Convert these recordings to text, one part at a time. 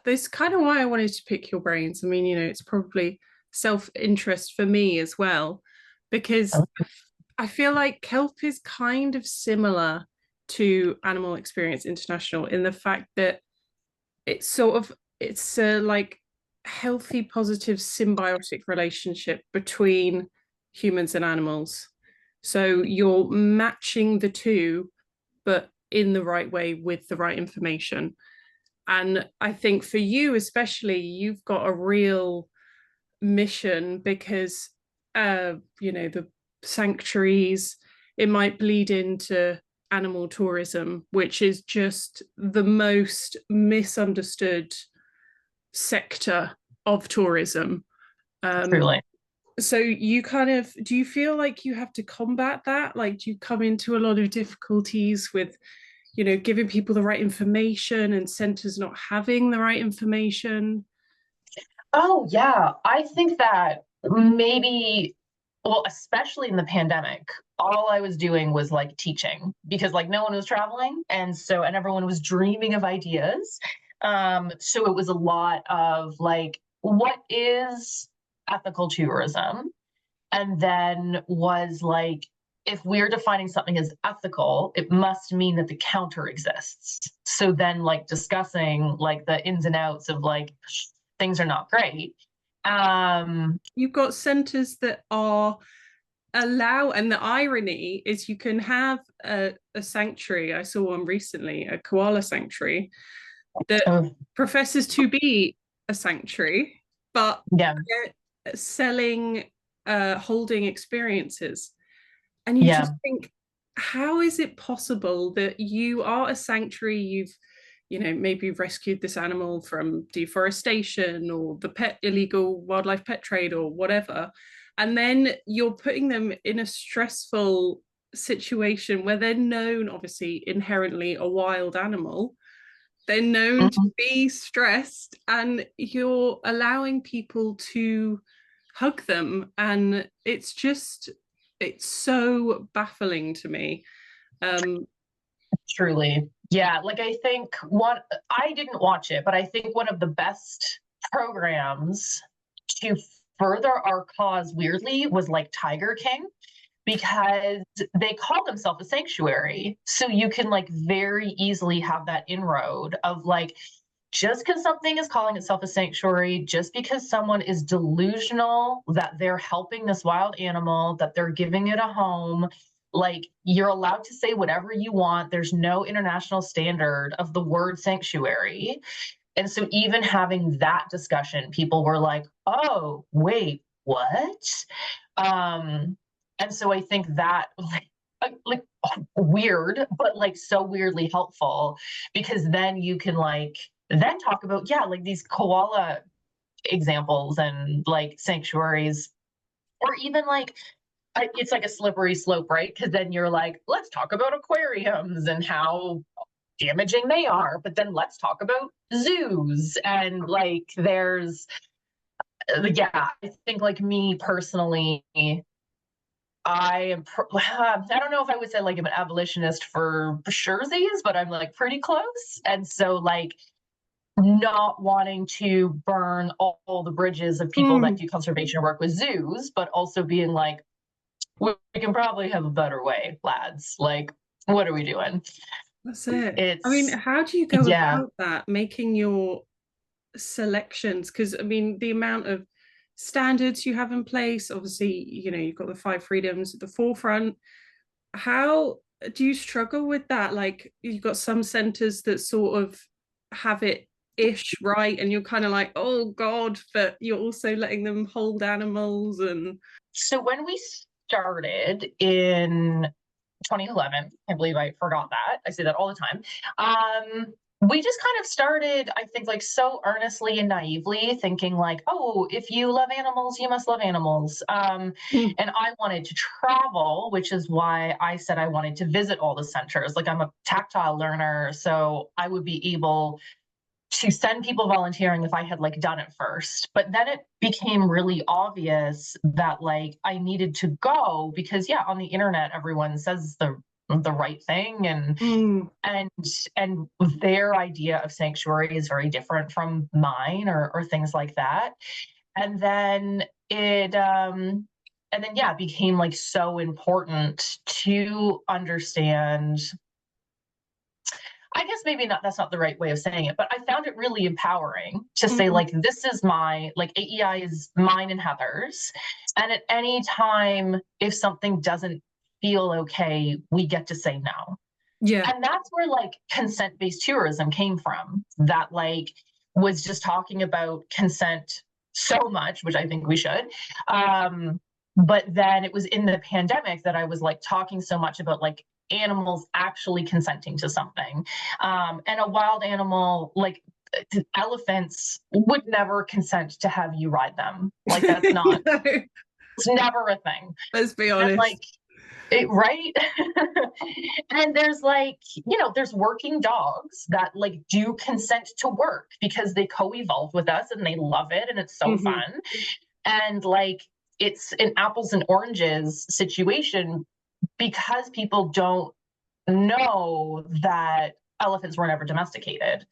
That's kind of why I wanted to pick your brains. I mean, it's probably self-interest for me as well, because I feel like Kelp is kind of similar to Animal Experience International in the fact that it's a like healthy, positive, symbiotic relationship between humans and animals. So you're matching the two, but in the right way with the right information. And I think for you, especially, you've got a real mission because, the sanctuaries, it might bleed into animal tourism, which is just the most misunderstood sector of tourism. Um, Truly. so you kind of, do you feel like you have to combat that? Like, do you come into a lot of difficulties with, giving people the right information and centers not having the right information? Oh, yeah. I think that maybe, well, especially in the pandemic, all I was doing was like teaching because like no one was traveling. And everyone was dreaming of ideas. So it was a lot of like, what is ethical tourism? And then was like, if we're defining something as ethical, it must mean that the counter exists. So then, like, discussing like the ins and outs of like things are not great. Um, You've got centers that are and the irony is you can have a sanctuary. I saw one recently, a koala sanctuary that so professes to be a sanctuary, but yeah, they're selling holding experiences. And you yeah. just think, how is it possible that you are a sanctuary? You've, maybe rescued this animal from deforestation or the pet illegal wildlife pet trade or whatever. And then you're putting them in a stressful situation where they're known, obviously, inherently a wild animal. They're known to Mhm. be stressed, and you're allowing people to hug them. And it's so baffling to me. Um, Truly. Yeah, like I think one I didn't watch it, but I think one of the best programs to further our cause weirdly was like Tiger King because they call themselves a sanctuary. So you can like very easily have that inroad of like just because something is calling itself a sanctuary, just because someone is delusional that they're helping this wild animal, that they're giving it a home, like you're allowed to say whatever you want. There's no international standard of the word sanctuary. And so, even having that discussion, people were like, oh, wait, what? Um, and so, I think that, like weird, but like so weirdly helpful because then you can like then talk about yeah like these koala examples and like sanctuaries or even like it's like a slippery slope, right? Because then you're like, let's talk about aquariums and how damaging they are, but then let's talk about zoos and like there's yeah, I think like me personally, I don't know if I would say like I'm an abolitionist for surezies, but I'm like pretty close. And so like not wanting to burn all the bridges of people that mm, do conservation work with zoos, but also being like, we can probably have a better way, lads. Like, what are we doing? that's it. I mean, It's how do you go yeah. about that, making your selections? Because I mean, the amount of standards you have in place, obviously, you've got the five freedoms at the forefront. How do you struggle with that? Like, you've got some centers that sort of have it ish right, and you're kind of like, oh God, but you're also letting them hold animals and So when we started in 2011, I believe I forgot that. I say that all the time. We just kind of started, I think, like so earnestly and naively thinking, like, oh, if you love animals, you must love animals. And I wanted to travel, which is why I said I wanted to visit all the centers. Like, I'm a tactile learner, so I would be able to send people volunteering if I had like done it first. But then it became really obvious that like I needed to go because yeah, on the internet everyone says the the right thing, Mm. and their idea of sanctuary is very different from mine, or things like that. And then yeah, it became like so important to understand. I guess maybe not, that's not the right way of saying it, but I found it really empowering to say, Mm. like, this is my, like, AEI is mine and Heather's. And at any time, if something doesn't feel okay, we get to say no. Yeah. And that's where like consent-based tourism came from. That like was just talking about consent so much, which I think we should. But then it was in the pandemic that I was like talking so much about like animals actually consenting to something. And a wild animal, like elephants, would never consent to have you ride them. Like that's not, No, it's never a thing. let's be And like honest. right. And there's like, there's working dogs that like do consent to work because they co-evolved with us and they love it and it's so Mhm. fun. And like it's an apples and oranges situation because people don't know that elephants were never domesticated.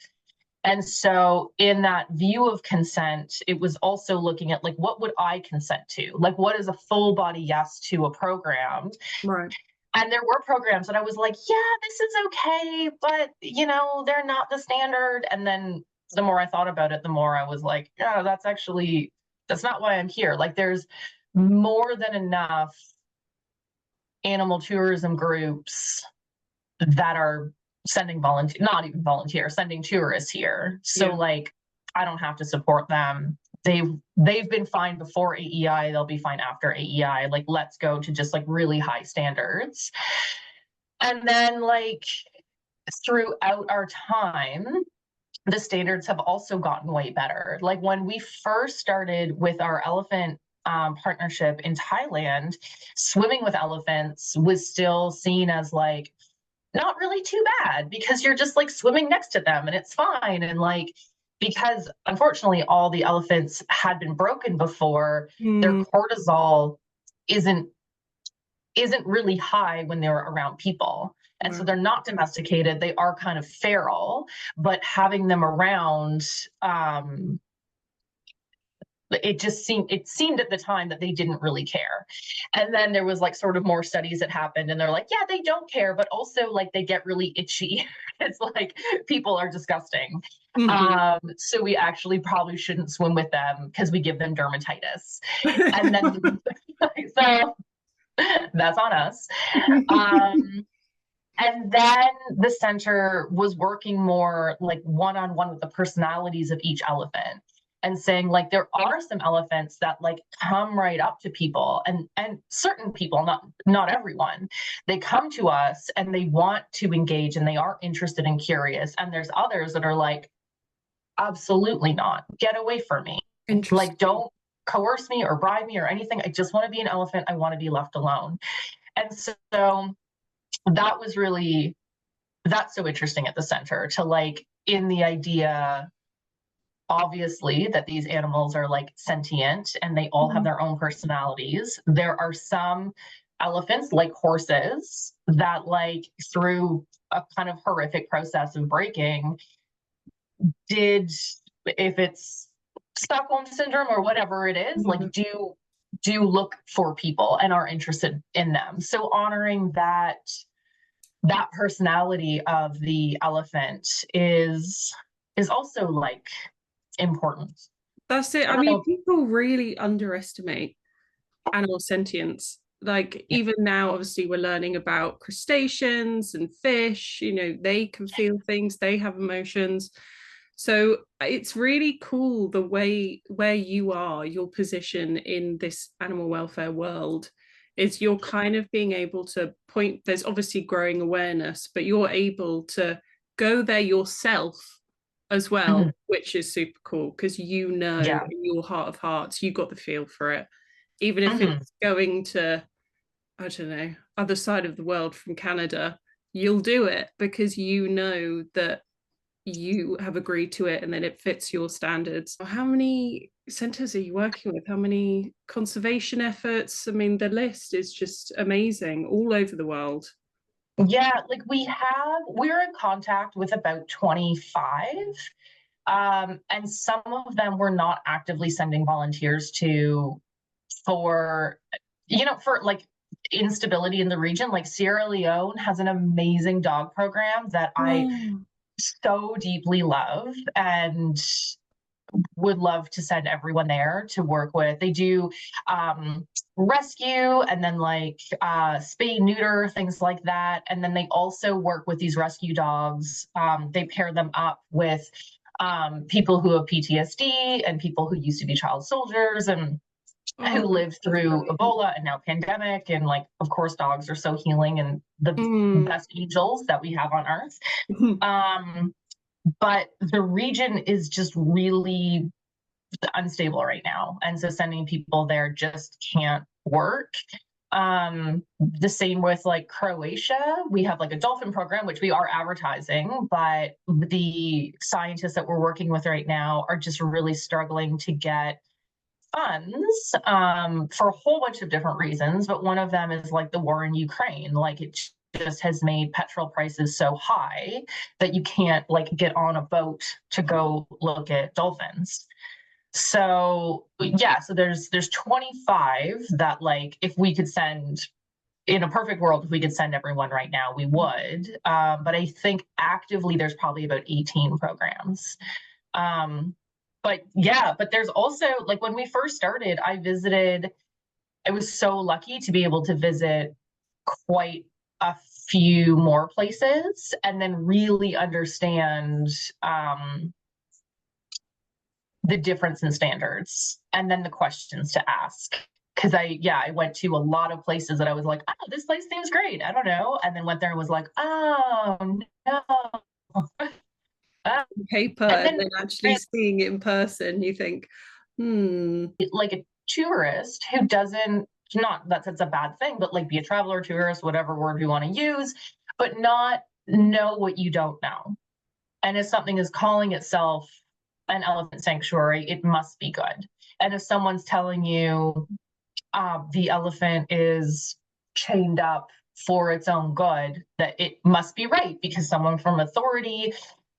And so in that view of consent, it was also looking at like, what would I consent to? Like, what is a full body yes to a program? Right. And there were programs that I was like, yeah, this is okay, but they're not the standard. And then the more I thought about it, the more I was like, yeah, that's not why I'm here. Like there's more than enough animal tourism groups that are sending volunteer, not even volunteer, sending tourists here. So Yeah. like I don't have to support them. They've been fine before AEI, they'll be fine after AEI. Like let's go to just like really high standards. And then like throughout our time, the standards have also gotten way better. Like when we first started with our elephant partnership in Thailand, swimming with elephants was still seen as like not really too bad because you're just like swimming next to them and it's fine. And like, because unfortunately all the elephants had been broken before, their Mm. cortisol isn't isn't really high when they're around people. And so Wow. they're not domesticated. They are kind of feral, but having them around, it seemed at the time that they didn't really care. And then there was like sort of more studies that happened and they're like, yeah, they don't care, but also like they get really itchy. It's like people are disgusting. Mhm. So we actually probably shouldn't swim with them because we give them dermatitis. And then so that's on us. Um, and then the center was working more like one-on-one with the personalities of each elephant and saying like there are some elephants that like come right up to people, and certain people, not everyone, they come to us and they want to engage and they are interested and curious, and there's others that are like, absolutely not, get away from me, like Interesting. don't coerce me or bribe me or anything, I just want to be an elephant, I want to be left alone. And so that was really, that's so interesting at the center to like in the idea, obviously, that these animals are like sentient and they all have Mhm. their own personalities. There are some elephants like horses that like through a kind of horrific process of breaking did, if it's Stockholm syndrome or whatever it is, like Mhm. do look for people and are interested in them. So honoring that personality of the elephant is also like important. That's it. I I don't mean, know. people really underestimate animal sentience. Like, Yeah. even now, obviously, we're learning about crustaceans and fish. They can feel things, they have emotions. So it's really cool the way where you are, your position in this animal welfare world is you're kind of being able to point, there's obviously growing awareness, but you're able to go there yourself as well, Mhm. which is super cool because Yeah. in your heart of hearts, you got the feel for it. Even if Mhm. it's going to, I don't know, other side of the world from Canada, you'll do it because you know that you have agreed to it and then it fits your standards. How many centers are you working with? How many conservation efforts? I mean, the list is just amazing all over the world. Yeah, like we're in contact with about 25. And some of them we're not actively sending volunteers to for, for like instability in the region. Like Sierra Leone has an amazing dog program that I Oh, so deeply love and would love to send everyone there to work with. They do rescue and then like spay, neuter, things like that. And then they also work with these rescue dogs. They pair them up with people who have PTSD and people who used to be child soldiers and who oh, lived that's through brilliant. Ebola and now pandemic. And like, of course, dogs are so healing and the Mm. best angels that we have on earth. Um, but the region is just really unstable right now. And so sending people there just can't work. The same with like Croatia. We have like a dolphin program, which we are advertising, but the scientists that we're working with right now are just really struggling to get funds for a whole bunch of different reasons. But one of them is like the war in Ukraine. Like it just has made petrol prices so high that you can't like get on a boat to go look at dolphins. So yeah, so there's 25 that like if we could send in a perfect world, if we could send everyone right now, we would. But I think actively there's probably about 18 programs. Um, but yeah, but there's also like when we first started, I was so lucky to be able to visit quite a few more places and then really understand the difference in standards and then the questions to ask. Cause I went to a lot of places that I was like, oh, this place seems great. I don't know. And then went there and was like, oh, no. Paper And and then then actually seeing it in person, you think, hmm. like a tourist who doesn't, not that that's a bad thing, but like be a traveler, tourist, whatever word you want to use, but not know what you don't know. And if something is calling itself an elephant sanctuary, it must be good. And if someone's telling you the elephant is chained up for its own good, that it must be right because someone from authority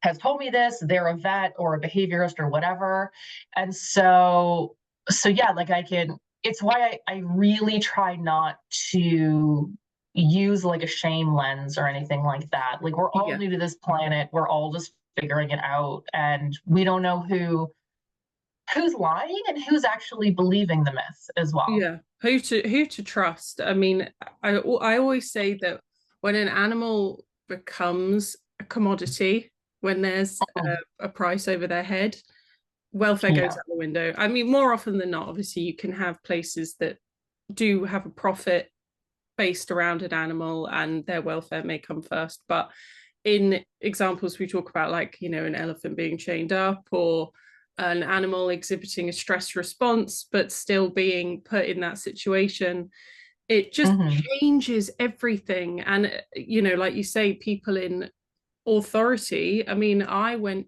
has told me this, they're a vet or a behaviorist or whatever. And so yeah, like it's why I really try not to use like a shame lens or anything like that. Like we're all Yeah. new to this planet, we're all just figuring it out, and we don't know who's lying and who's actually believing the myth as well. Yeah, who to trust? I mean, I always say that when an animal becomes a commodity, when there's a price over their head, welfare goes Yeah. out the window. I mean, more often than not, obviously, you can have places that do have a profit based around an animal and their welfare may come first. But in examples we talk about, like, an elephant being chained up or an animal exhibiting a stress response, but still being put in that situation, it just Mm-hmm. changes everything. And, like you say, people in authority. I mean, I did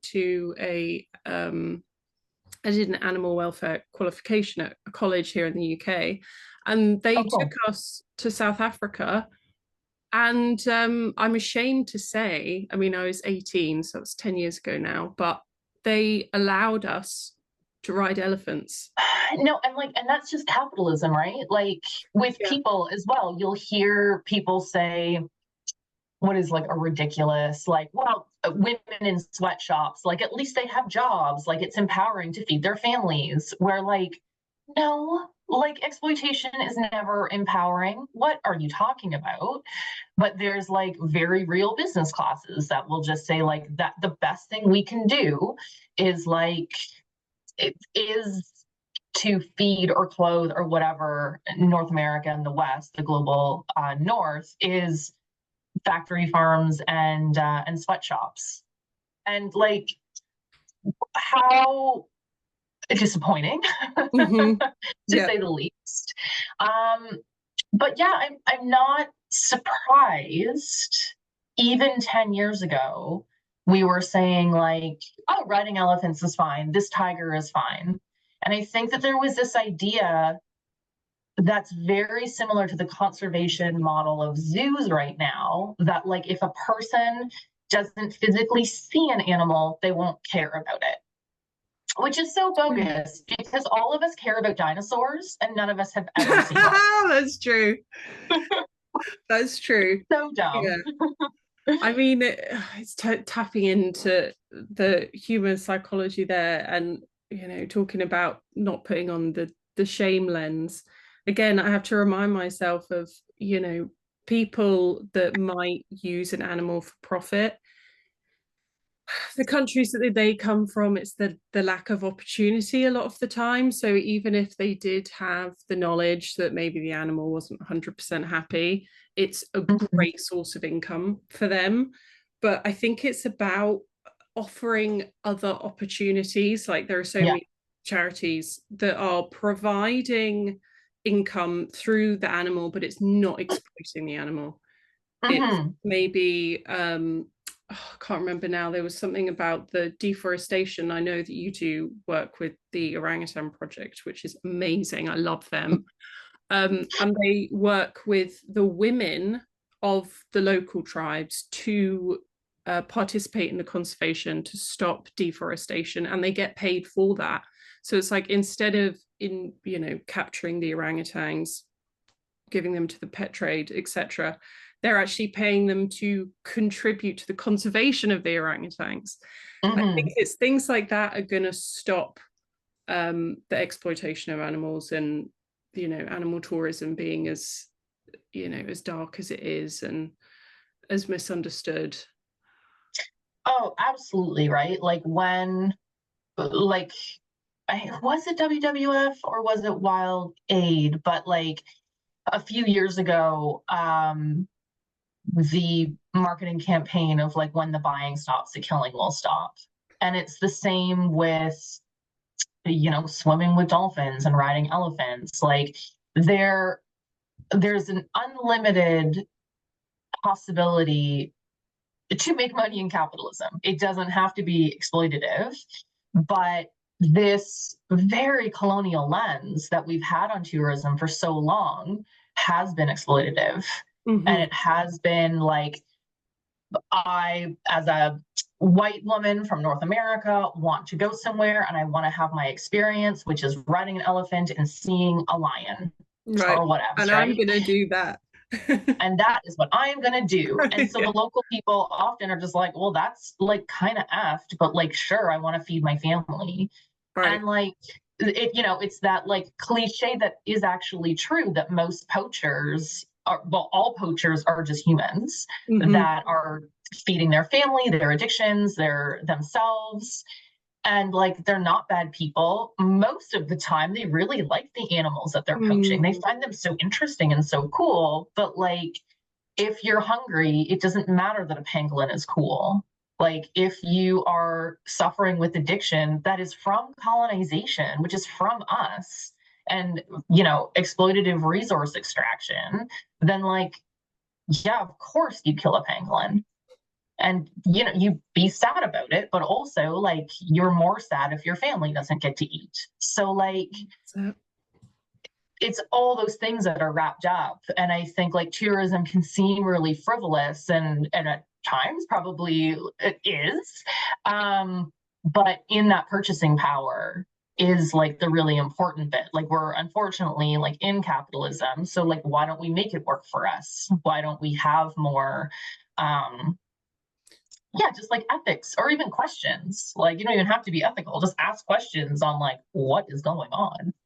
an animal welfare qualification at a college here in the UK, and they Oh, took cool. us to South Africa. And I'm ashamed to say, I mean, I was 18, so it's 10 years ago now, but they allowed us to ride elephants. No, and that's just capitalism, right? Like with Yeah. people as well, you'll hear people say what is like a ridiculous, like, well, women in sweatshops, like at least they have jobs, like it's empowering to feed their families. Where like, no, like exploitation is never empowering. What are you talking about? But there's like very real business classes that will just say like that the best thing we can do is like it is to feed or clothe or whatever North America and the West, the global North, is factory farms and sweatshops. And like how disappointing, Hmm. to Yeah. say the least. Um, but yeah, I'm not surprised. Even 10 years ago, we were saying like, oh, riding elephants is fine. This tiger is fine. And I think that there was this idea that's very similar to the conservation model of zoos right now, that like if a person doesn't physically see an animal, they won't care about it, which is so bogus because all of us care about dinosaurs and none of us have ever seen one. That's true. That's true. So dumb. Yeah. I mean, it's tapping into the human psychology there, and talking about not putting on the shame lens. Again, I have to remind myself of people that might use an animal for profit. The countries that they come from, it's the lack of opportunity a lot of the time. So even if they did have the knowledge that maybe the animal wasn't 100% happy, it's a Mhm. great source of income for them. But I think it's about offering other opportunities. Like there are so Yeah. many charities that are providing income through the animal, but it's not exploiting the animal. It's Hmm. maybe I can't remember now. There was something about the deforestation. I know that you do work with the Orangutan Project, which is amazing. I love them. And they work with the women of the local tribes to participate in the conservation to stop deforestation, and they get paid for that. So it's like instead of capturing the orangutans, giving them to the pet trade, etc., they're actually paying them to contribute to the conservation of the orangutans. I think Hmm. it's things like that are going to stop the exploitation of animals, and animal tourism being as dark as it is and as misunderstood. Oh, absolutely. Right. Like when, like, was it WWF or was it Wild Aid? But like a few years ago, the marketing campaign of like when the buying stops, the killing will stop. And it's the same with, swimming with dolphins and riding elephants. Like there, there's an unlimited possibility to make money in capitalism. It doesn't have to be exploitative, but this very colonial lens that we've had on tourism for so long has been exploitative. And Mm-hmm. it has been like, I, as a white woman from North America, want to go somewhere and I want to have my experience, which is riding an elephant and seeing a lion Right. or whatever, And I'm right? gonna do that. And that is what I am going to do. And so Yeah. the local people often are just like, well, that's like kind of effed, but like, sure, I want to feed my family. Right. And like, it's that like cliche that is actually true, that most poachers are, well, all poachers are just humans Mm-hmm. that are feeding their family, their addictions, their themselves. And like, they're not bad people. Most of the time, they really like the animals that they're poaching. They Mm. find them so interesting and so cool. But like, if you're hungry, it doesn't matter that a pangolin is cool. Like, if you are suffering with addiction that is from colonization, which is from us, and, exploitative resource extraction, then, like, yeah, of course you kill a pangolin. And, you be sad about it, but also, like, you're more sad if your family doesn't get to eat. So, like, So, it's all those things that are wrapped up. And I think like tourism can seem really frivolous, and at times probably it is. But in that purchasing power is like the really important bit. Like we're unfortunately like in capitalism. So like why don't we make it work for us? Why don't we have more um yeah, just like ethics or even questions. Like you don't even have to be ethical. Just ask questions on like what is going on.